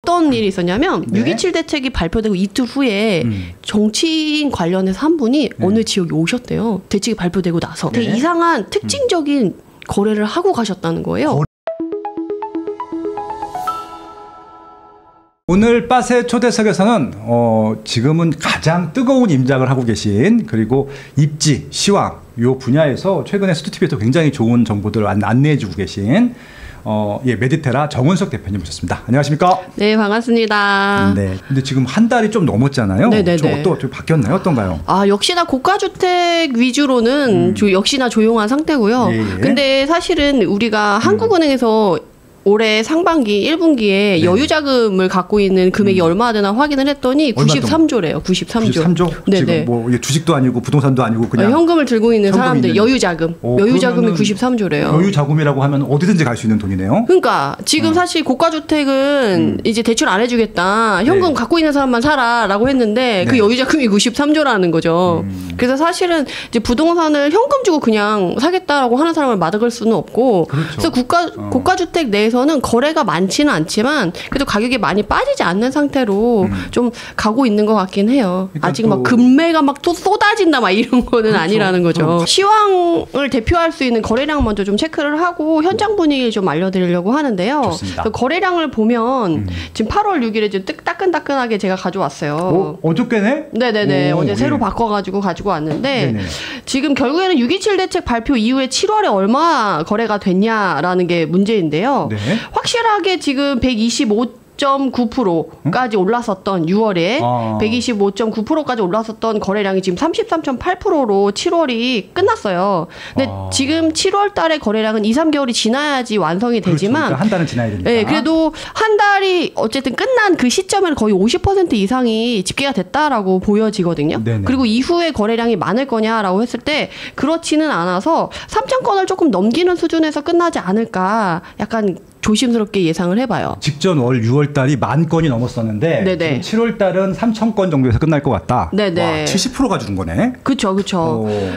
어떤 일이 있었냐면 네. 6.27 대책이 발표되고 이틀 후에 정치인 관련해서 한 분이 어느 지역에 오셨대요. 대책이 발표되고 나서. 되게 이상한 특징적인 거래를 하고 가셨다는 거예요. 오늘 빠세 초대석에서는 지금은 가장 뜨거운 임장을 하고 계신, 그리고 입지, 시황 요 분야에서 최근에 스투TV에서 굉장히 좋은 정보들을 안내해주고 계신 메디테라 정은석 대표님 모셨습니다. 안녕하십니까? 네, 반갑습니다. 네. 근데 지금 한 달이 좀 넘었잖아요. 네네네. 좀 바뀌었나요? 어떤가요? 역시나 고가주택 위주로는 역시나 조용한 상태고요. 예. 근데 사실은 우리가 한국은행에서 올해 상반기 1분기에 여유자금을 갖고 있는 금액이 얼마나 되나 확인을 했더니 93조래요. 93조. 93조? 네네. 지금 뭐 주식도 아니고 부동산도 아니고 그냥 현금을 들고 있는 사람들 여유자금이 그러면은 93조래요. 여유자금이라고 하면 어디든지 갈 수 있는 돈이네요. 그러니까 지금 사실 고가주택은 이제 대출 안 해주겠다. 현금 갖고 있는 사람만 사라라고 했는데 그 여유자금이 93조라는 거죠. 그래서 사실은 이제 부동산을 현금 주고 그냥 사겠다라고 하는 사람을 막을 수는 없고, 그렇죠. 그래서 고가주택 내에서는 거래가 많지는 않지만 그래도 가격이 많이 빠지지 않는 상태로 좀 가고 있는 것 같긴 해요. 그러니까 아직 막 금매가 막 또 쏟아진다 막 이런 거는 아니라는 거죠. 시황을 대표할 수 있는 거래량 먼저 좀 체크를 하고 현장 분위기를 좀 알려드리려고 하는데요. 좋습니다. 그 거래량을 보면 지금 8월 6일에 좀 따끈따끈하게 제가 가져왔어요. 어저께네? 네네네. 어제 새로 바꿔가지고 가지고 왔는데 네네. 지금 결국에는 6.27 대책 발표 이후에 7월에 얼마 거래가 됐냐라는 게 문제인데요. 네. 확실하게 지금 125.9%까지 올랐었던 6월에 125.9%까지 올랐었던 거래량이 지금 33.8%로 7월이 끝났어요. 근데 지금 7월 달의 거래량은 2, 3개월이 지나야지 완성이 되지만 그러니까 한 달은 지나야 되니까. 네, 그래도 한 달이 어쨌든 끝난 그 시점에는 거의 50% 이상이 집계가 됐다라고 보여지거든요. 네네. 그리고 이후에 거래량이 많을 거냐라고 했을 때 그렇지는 않아서 3천 건을 조금 넘기는 수준에서 끝나지 않을까 약간 조심스럽게 예상을 해봐요. 직전 월 6월 달이 10,000건이 넘었었는데 네네. 지금 7월 달은 3,000건 정도에서 끝날 것 같다. 네네. 와, 70%가 줄은 거네. 그쵸.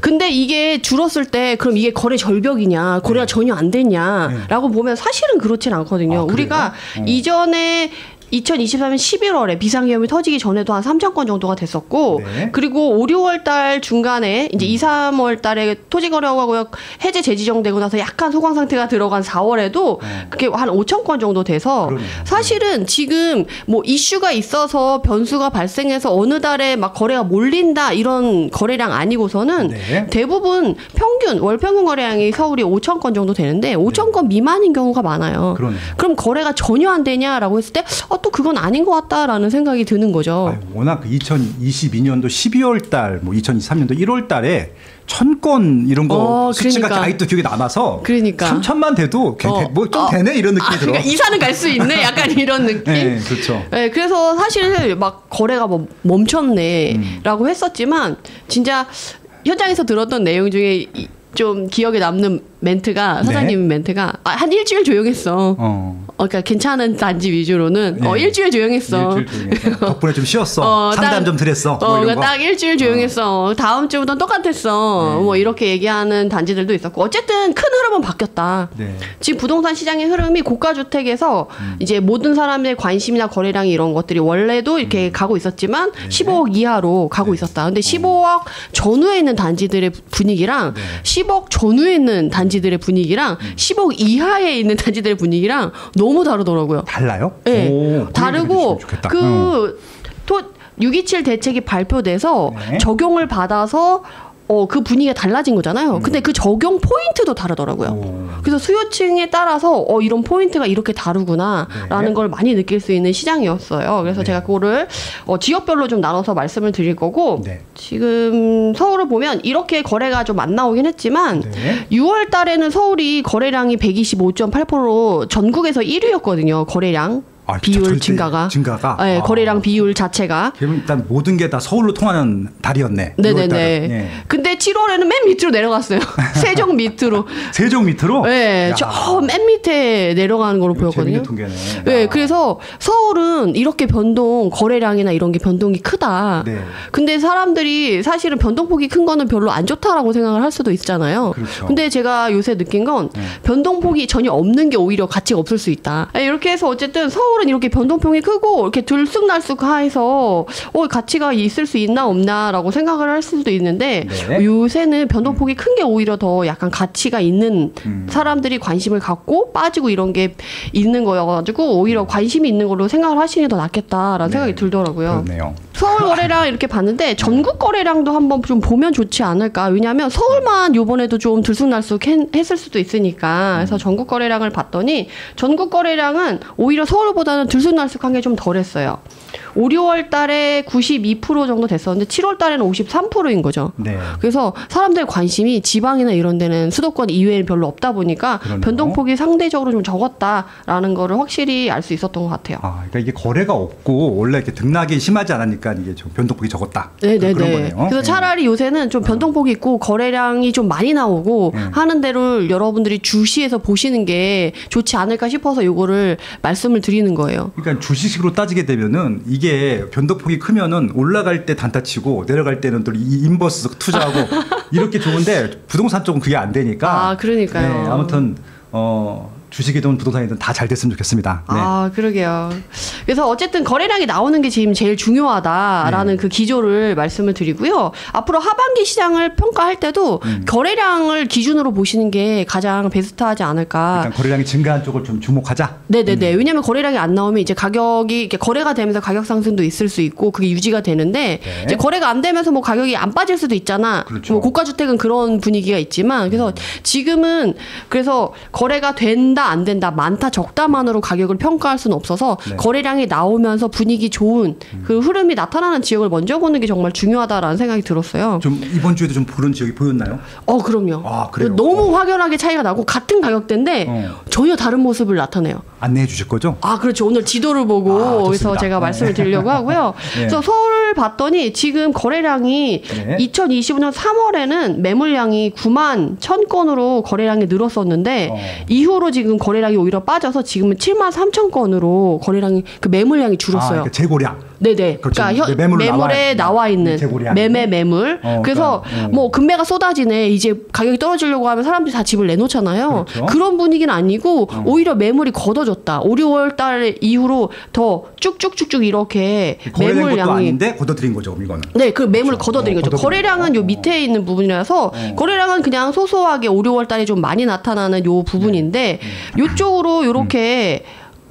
근데 이게 줄었을 때 그럼 이게 거래 절벽이냐, 거래가 전혀 안 됐냐라고 보면 사실은 그렇진 않거든요. 우리가 이전에 2023년 11월에 비상계엄이 터지기 전에도 한 3,000건 정도가 됐었고, 그리고 5, 6월 달 중간에 이제 2, 3월 달에 토지거래하고 해제 재지정되고 나서 약간 소강 상태가 들어간 4월에도 그게 한 5,000건 정도 돼서 사실은 지금 뭐 이슈가 있어서 변수가 발생해서 어느 달에 막 거래가 몰린다 이런 거래량 아니고서는 대부분 월 평균 거래량이 서울이 5,000건 정도 되는데 5,000건 미만인 경우가 많아요. 그럼 거래가 전혀 안 되냐라고 했을 때 또 그건 아닌 것 같다라는 생각이 드는 거죠. 워낙 2022년도 12월 달, 뭐 2023년도 1월 달에 1,000건 이런 거 수치가 아직도 기억에 남아서 3,000만 돼도 뭐 좀 되네 이런 느낌이 들어. 그러니까 이사는 갈 수 있네 약간 이런 느낌. 네, 그렇죠. 네, 그래서 사실 막 거래가 뭐 멈췄네라고 했었지만 진짜 현장에서 들었던 내용 중에 좀 기억에 남는 멘트가 사장님 멘트가 한 일주일 조용했어. 그러니까 괜찮은 단지 위주로는 일주일 조용했어. 덕분에 좀 쉬었어. 상담 좀 드렸어. 뭐 이런 거. 딱 일주일 조용했어. 다음 주부터는 똑같았어. 뭐 이렇게 얘기하는 단지들도 있었고 어쨌든 큰 흐름은 바뀌었다. 지금 부동산 시장의 흐름이 고가주택에서 이제 모든 사람의 관심이나 거래량이 이런 것들이 원래도 이렇게 가고 있었지만 15억 이하로 가고 있었다. 근데 15억 전후에 있는 단지들의 분위기랑 10억 전후에 있는 단지들의 분위기랑 10억 이하에 있는 단지들의 분위기랑 너무 다르더라고요. 달라요? 네. 다르고 6.27 대책이 발표돼서 적용을 받아서 그 분위기가 달라진 거잖아요. 근데 그 적용 포인트도 다르더라고요. 그래서 수요층에 따라서 이런 포인트가 이렇게 다르구나라는 걸 많이 느낄 수 있는 시장이었어요. 그래서 제가 그거를 지역별로 좀 나눠서 말씀을 드릴 거고 지금 서울을 보면 이렇게 거래가 좀 안 나오긴 했지만 6월 달에는 서울이 거래량이 125.8% 전국에서 1위였거든요. 거래량. 비율 증가가. 네, 거래량 비율 자체가. 그럼 일단 모든 게 다 서울로 통하는 달이었네. 네네네. 근데 7월에는 맨 밑으로 내려갔어요. 세종 밑으로. 세종 밑으로? 네, 저 맨 밑에 내려가는 걸로 보였거든요. 통계네. 네, 그래서 서울은 이렇게 거래량이나 이런 게 변동이 크다. 근데 사람들이 사실은 변동폭이 큰 거는 별로 안 좋다라고 생각을 할 수도 있잖아요. 근데 제가 요새 느낀 건 변동폭이 전혀 없는 게 오히려 가치가 없을 수 있다. 이렇게 해서 어쨌든 서울 서울은 이렇게 변동폭이 크고 이렇게 들쑥날쑥해서 가치가 있을 수 있나 없나라고 생각을 할 수도 있는데 네. 요새는 변동폭이 큰 게 오히려 더 약간 가치가 있는 사람들이 관심을 갖고 빠지고 이런 게 있는 거여가지고 오히려 관심이 있는 걸로 생각을 하시는 게 더 낫겠다라는 생각이 들더라고요. 그렇네요. 서울 거래량 이렇게 봤는데 전국 거래량도 한번 좀 보면 좋지 않을까. 왜냐하면 서울만 요번에도 좀 들쑥날쑥 했을 수도 있으니까. 그래서 전국 거래량을 봤더니 전국 거래량은 오히려 서울보다는 들쑥날쑥한 게 좀 덜했어요. 5, 6월 달에 92% 정도 됐었는데 7월 달에는 53%인 거죠. 네. 그래서 사람들의 관심이 지방이나 이런 데는 수도권 이외에는 별로 없다 보니까 그러네요. 변동폭이 상대적으로 좀 적었다라는 거를 확실히 알 수 있었던 것 같아요. 그러니까 이게 거래가 없고 원래 이렇게 등락이 심하지 않으니까 이게 좀 변동폭이 적었다. 네네네. 그런 거네요. 그래서 차라리 요새는 좀 변동폭이 있고 거래량이 좀 많이 나오고 하는 대로 여러분들이 주시해서 보시는 게 좋지 않을까 싶어서 요거를 말씀을 드리는 거예요. 그러니까 주식식으로 따지게 되면은 이게 변동폭이 크면은 올라갈 때 단타 치고 내려갈 때는 또 인버스 투자하고 이렇게 좋은데 부동산 쪽은 그게 안 되니까. 그러니까요. 네, 아무튼 주식이든 부동산이든 다 잘 됐으면 좋겠습니다. 네. 그러게요. 그래서 어쨌든 거래량이 나오는 게 지금 제일 중요하다라는 그 기조를 말씀을 드리고요. 앞으로 하반기 시장을 평가할 때도 거래량을 기준으로 보시는 게 가장 베스트하지 않을까. 일단 거래량이 증가한 쪽을 좀 주목하자. 네네네. 왜냐하면 거래량이 안 나오면 이제 가격이 이렇게 거래가 되면서 가격 상승도 있을 수 있고 그게 유지가 되는데 네. 이제 거래가 안 되면서 뭐 가격이 안 빠질 수도 있잖아. 그렇죠. 뭐 고가 주택은 그런 분위기가 있지만 그래서 지금은 그래서 거래가 된다 안 된다 많다 적다만으로 가격을 평가할 수는 없어서 네. 거래량이 나오면서 분위기 좋은 그 흐름이 나타나는 지역을 먼저 보는 게 정말 중요하다라는 생각이 들었어요. 좀 이번 주에도 좀 그런 지역이 보였나요? 그럼요. 그래요? 너무 확연하게 차이가 나고 같은 가격대인데 전혀 다른 모습을 나타내요. 안내해 주실 거죠? 그렇죠. 오늘 지도를 보고 그래서 제가 말씀을 드리려고 하고요. 네. 그래서 서울 봤더니 지금 거래량이 2025년 3월에는 매물량이 9만 1,000건으로 거래량이 늘었었는데 이후로 지금 거래량이 오히려 빠져서 지금은 7만 3천 건으로 거래량이 그 매물량이 줄었어요. 그러니까 재고량. 네네. 그렇죠. 그러니까 매물에 나와 있는 재고량이. 매매 매물. 그래서 그러니까, 뭐 금매가 쏟아지네. 이제 가격이 떨어지려고 하면 사람들이 다 집을 내놓잖아요. 그렇죠. 그런 분위기는 아니고 오히려 매물이 걷어졌다. 5, 6월 달 이후로 더 쭉쭉쭉쭉 이렇게 거래된 것도 매물량이 아닌데 걷어들인 거죠, 이거는. 네, 그 매물을 그렇죠. 걷어들인 거죠. 걷어들인 거래량은 요 밑에 있는 부분이라서 거래량은 그냥 소소하게 5, 6월 달에 좀 많이 나타나는 요 부분인데 요쪽으로 요렇게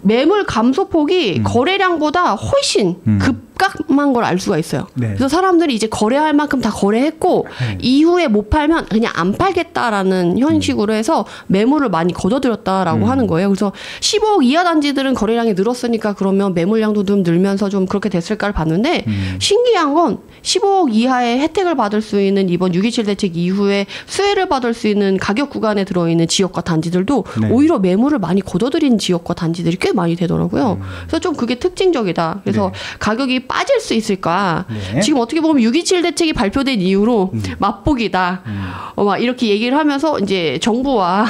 매물 감소폭이 거래량보다 훨씬 급감한 걸 알 수가 있어요. 네. 그래서 사람들이 이제 거래할 만큼 다 거래했고 이후에 못 팔면 그냥 안 팔겠다라는 형식으로 해서 매물을 많이 걷어들였다라고 하는 거예요. 그래서 15억 이하 단지들은 거래량이 늘었으니까 그러면 매물량도 좀 늘면서 좀 그렇게 됐을까를 봤는데 신기한 건 15억 이하의 혜택을 받을 수 있는 이번 6.27 대책 이후에 수혜를 받을 수 있는 가격 구간에 들어있는 지역과 단지들도 오히려 매물을 많이 걷어들인 지역과 단지들이 꽤 많이 되더라고요. 그래서 좀 그게 특징적이다. 그래서 가격이 빠질 수 있을까? 지금 어떻게 보면 6.27 대책이 발표된 이후로 맛보기다. 막 이렇게 얘기를 하면서 이제 정부와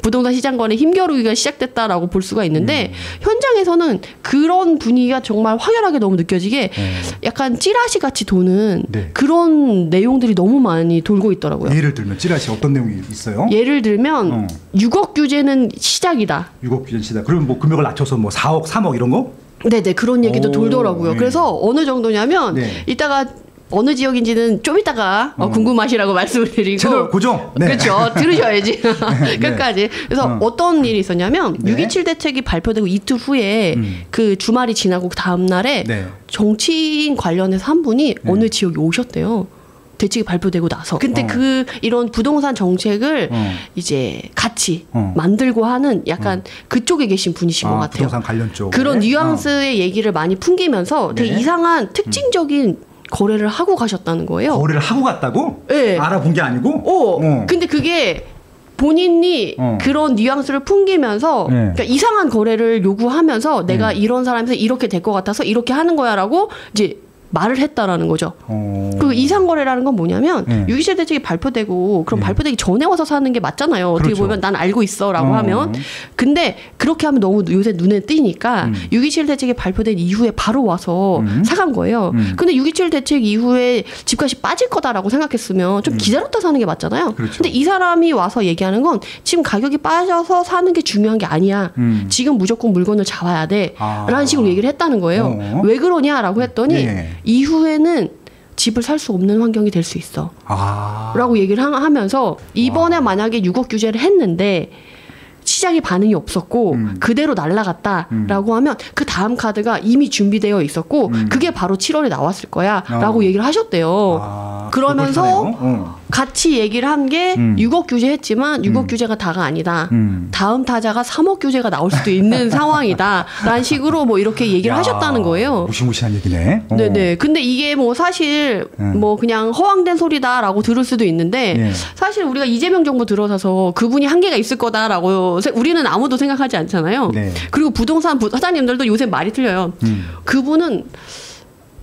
부동산 시장 간의 힘겨루기가 시작됐다라고 볼 수가 있는데 현장에서는 그런 분위기가 정말 확연하게 너무 느껴지게 약간 찌라시 같이 도는 그런 내용들이 너무 많이 돌고 있더라고요. 예를 들면 찌라시 어떤 내용이 있어요? 예를 들면 6억 규제는 시작이다. 6억 규제 시작. 그러면 뭐 금액을 낮춰서 뭐 4억, 3억 이런 거? 네네, 그런 얘기도 돌더라고요. 네. 그래서 어느 정도냐면 이따가 어느 지역인지는 좀 이따가 궁금하시라고 말씀을 드리고 채널 고정. 네. 그렇죠. 들으셔야지. 끝까지. 그래서 어떤 일이 있었냐면 6.27 대책이 발표되고 이틀 후에 그 주말이 지나고 그 다음 날에 정치인 관련해서 한 분이 어느 지역에 오셨대요. 대책이 발표되고 나서. 근데 이런 부동산 정책을 이제 같이 만들고 하는 약간 그쪽에 계신 분이신 것 같아요. 부동산 관련 쪽. 그런 뉘앙스의 얘기를 많이 풍기면서 되게 이상한 특징적인 거래를 하고 가셨다는 거예요. 거래를 하고 갔다고? 네. 알아본 게 아니고? 근데 그게 본인이 그런 뉘앙스를 풍기면서 그러니까 이상한 거래를 요구하면서 내가 이런 사람에서 이렇게 될 것 같아서 이렇게 하는 거야라고 이제 말을 했다라는 거죠. 그 이상거래라는 건 뭐냐면 네. 6.27 대책이 발표되고 그럼 발표되기 전에 와서 사는 게 맞잖아요. 어떻게 그렇죠. 보면 난 알고 있어라고 하면. 근데 그렇게 하면 너무 요새 눈에 띄니까 6.27 대책이 발표된 이후에 바로 와서 사간 거예요. 근데 6.27 대책 이후에 집값이 빠질 거다라고 생각했으면 좀 기다렸다 사는 게 맞잖아요. 그렇죠. 근데 이 사람이 와서 얘기하는 건 지금 가격이 빠져서 사는 게 중요한 게 아니야. 지금 무조건 물건을 잡아야 돼. 라는 식으로 얘기를 했다는 거예요. 왜 그러냐라고 했더니 이후에는 집을 살 수 없는 환경이 될 수 있어. 라고 얘기를 하면서 이번에 만약에 6억 규제를 했는데 시장의 반응이 없었고 그대로 날라갔다라고 하면 그 다음 카드가 이미 준비되어 있었고 그게 바로 7월에 나왔을 거야 라고 얘기를 하셨대요. 그러면서 같이 얘기를 한 게 6억 규제했지만 6억 규제가 다가 아니다. 다음 타자가 3억 규제가 나올 수도 있는 상황이다 라는 식으로 뭐 이렇게 얘기를 하셨다는 거예요. 무시무시한 얘기네. 네네. 근데 이게 뭐 사실 뭐 그냥 허황된 소리다라고 들을 수도 있는데 사실 우리가 이재명 정부 들어서서 그분이 한계가 있을 거다라고 우리는 아무도 생각하지 않잖아요. 네. 그리고 부동산 사장님들도 요새 말이 틀려요. 그분은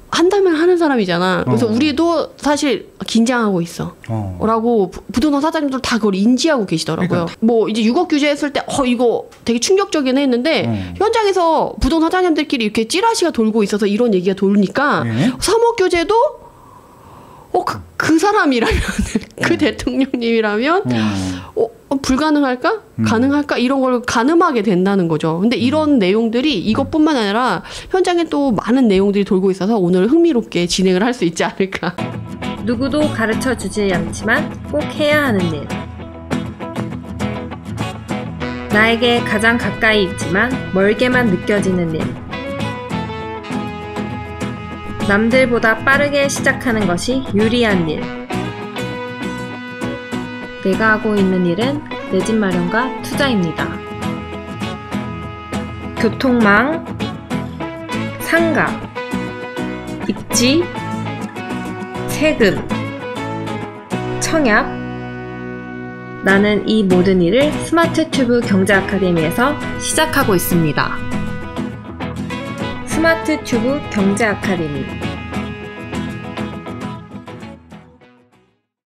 한다면 하는 사람이잖아. 그래서 우리도 사실 긴장하고 있어. 라고 부동산 사장님들 다 그걸 인지하고 계시더라고요. 그러니까. 뭐 이제 6억 규제했을 때 이거 되게 충격적이긴 했는데 현장에서 부동산 사장님들끼리 이렇게 찌라시가 돌고 있어서 이런 얘기가 돌니까 3억 규제도 그 사람이라면 그 대통령님이라면 불가능할까? 가능할까? 이런 걸 가늠하게 된다는 거죠. 근데 이런 내용들이 이것뿐만 아니라 현장에 또 많은 내용들이 돌고 있어서 오늘 흥미롭게 진행을 할 수 있지 않을까. 누구도 가르쳐 주지 않지만 꼭 해야 하는 일. 나에게 가장 가까이 있지만 멀게만 느껴지는 일. 남들보다 빠르게 시작하는 것이 유리한 일. 내가 하고 있는 일은 내 집 마련과 투자입니다. 교통망, 상가, 입지, 세금, 청약. 나는 이 모든 일을 스마트 튜브 경제 아카데미에서 시작하고 있습니다. 스마트 튜브 경제 아카데미.